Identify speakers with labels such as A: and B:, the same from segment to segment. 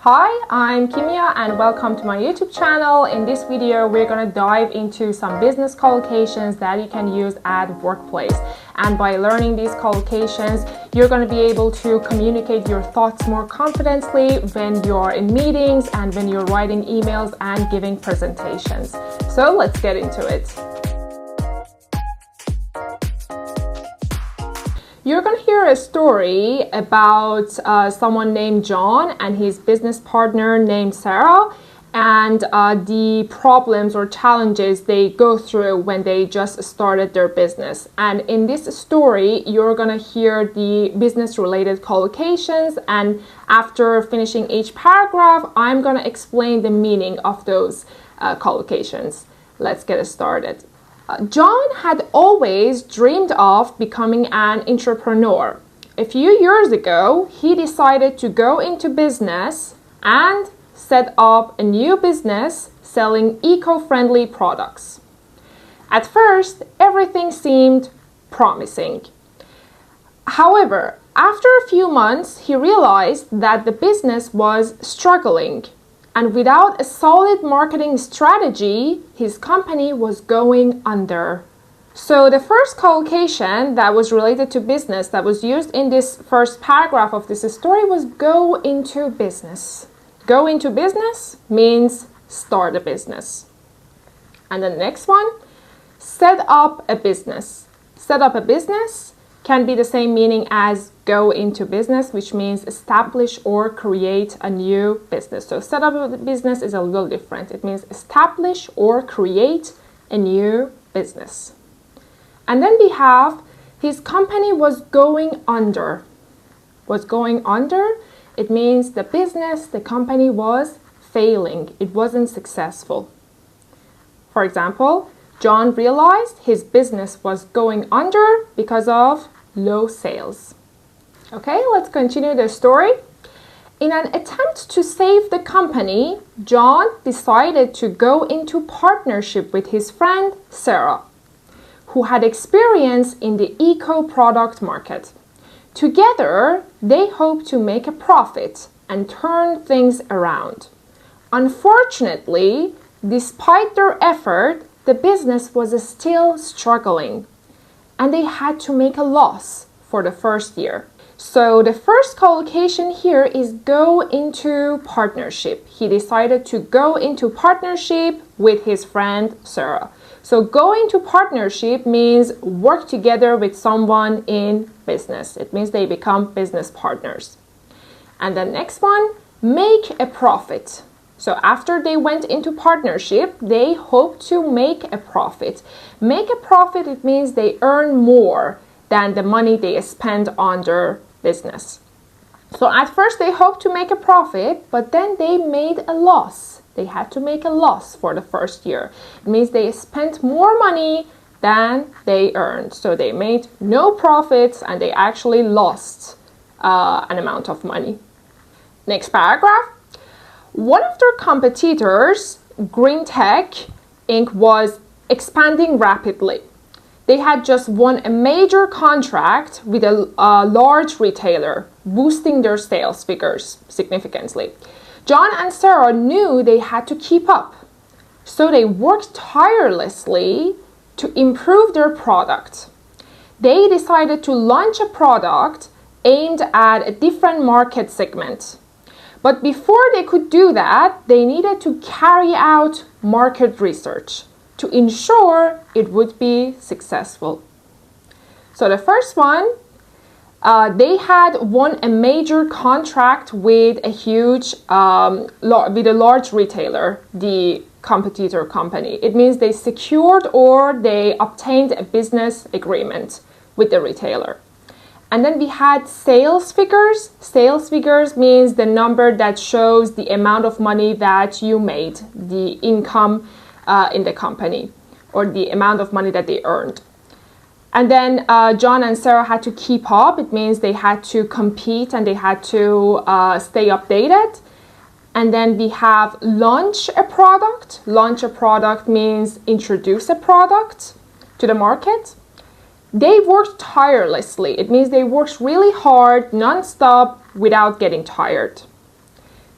A: Hi, I'm Kimia and welcome to my YouTube channel. In this video, we're going to dive into some business collocations that you can use at workplace. And by learning these collocations, you're going to be able to communicate your thoughts more confidently when you're in meetings and when you're writing emails and giving presentations. So let's get into it. You're going to hear a story about someone named John and his business partner named Sarah, and the problems or challenges they go through when they just started their business. And in this story, you're going to hear the business-related collocations, and after finishing each paragraph, I'm going to explain the meaning of those collocations. Let's get started. John had always dreamed of becoming an entrepreneur. A few years ago, he decided to go into business and set up a new business selling eco-friendly products. At first, everything seemed promising. However, after a few months, he realized that the business was struggling. And without a solid marketing strategy, his company was going under. So the first collocation that was related to business that was used in this first paragraph of this story was go into business. Go into business means start a business. And the next one, set up a business. Set up a business can be the same meaning as go into business, which means establish or create a new business. So set up a business is a little different. It means establish or create a new business. And then we have his company was going under. Was going under, it means the business, the company was failing. It wasn't successful. For example, John realized his business was going under because of low sales. Okay, let's continue the story. In an attempt to save the company, John decided to go into partnership with his friend Sarah, who had experience in the eco-product market. Together, they hoped to make a profit and turn things around. Unfortunately, despite their effort, the business was still struggling, and they had to make a loss for the first year. So the first collocation here is go into partnership. He decided to go into partnership with his friend Sarah. So go into partnership means work together with someone in business. It means they become business partners. And the next one, make a profit. So after they went into partnership, they hope to make a profit. Make a profit, it means they earn more than the money they spend on their business. So at first they hoped to make a profit, but then they made a loss. They had to make a loss for the first year. It means they spent more money than they earned. So they made no profits and they actually lost an amount of money. Next paragraph. One of their competitors, Green Tech Inc., was expanding rapidly. They had just won a major contract with a large retailer, boosting their sales figures significantly. John and Sarah knew they had to keep up, so they worked tirelessly to improve their product. They decided to launch a product aimed at a different market segment. But before they could do that, they needed to carry out market research to ensure it would be successful. So the first one, they had won a major contract with a huge, with a large retailer, the competitor company. It means they secured or they obtained a business agreement with the retailer. And then we had sales figures. Sales figures means the number that shows the amount of money that you made, the income in the company, or the amount of money that they earned. And then John and Sarah had to keep up. It means they had to compete and they had to stay updated. And then we have launch a product. Launch a product means introduce a product to the market. They worked tirelessly. It means they worked really hard, non-stop, without getting tired.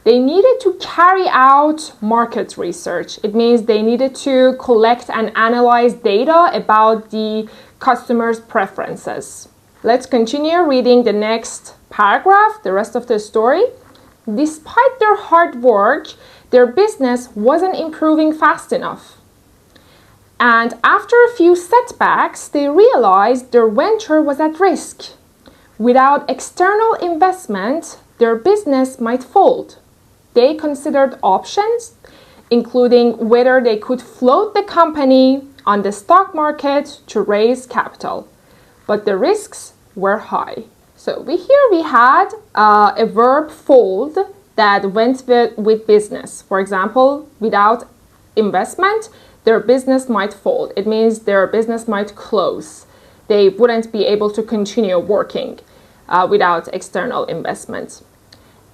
A: They needed to carry out market research. It means they needed to collect and analyze data about the customers' preferences. Let's continue reading the next paragraph, the rest of the story. Despite their hard work, their business wasn't improving fast enough. And after a few setbacks, they realized their venture was at risk. Without external investment, their business might fold. They considered options, including whether they could float the company on the stock market to raise capital. But the risks were high. So here we had a verb fold that went with business. For example, without investment, their business might fold. It means their business might close. They wouldn't be able to continue working without external investment.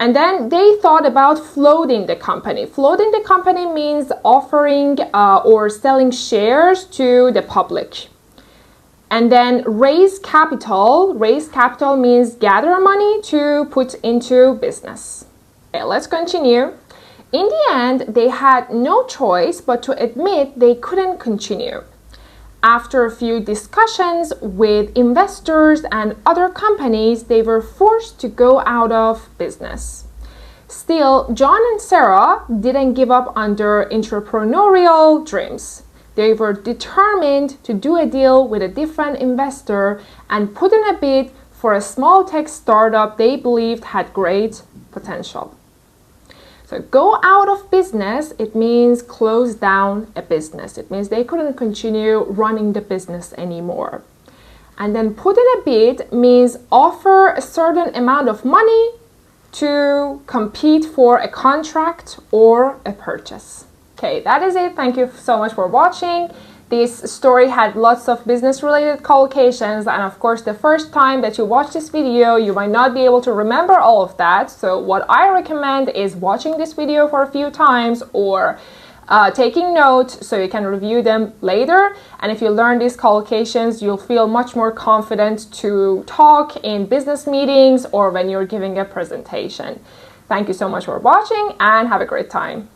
A: And then they thought about floating the company. Floating the company means offering or selling shares to the public. And then raise capital. Raise capital means gather money to put into business. Okay, let's continue. In the end, they had no choice but to admit they couldn't continue. After a few discussions with investors and other companies, they were forced to go out of business. Still, John and Sarah didn't give up on their entrepreneurial dreams. They were determined to do a deal with a different investor and put in a bid for a small tech startup they believed had great potential. So go out of business, it means close down a business. It means they couldn't continue running the business anymore. And then put in a bid means offer a certain amount of money to compete for a contract or a purchase. Okay, that is it. Thank you so much for watching. This story had lots of business-related collocations, and of course, the first time that you watch this video, you might not be able to remember all of that. So what I recommend is watching this video for a few times or taking notes so you can review them later. And if you learn these collocations, you'll feel much more confident to talk in business meetings or when you're giving a presentation. Thank you so much for watching and have a great time.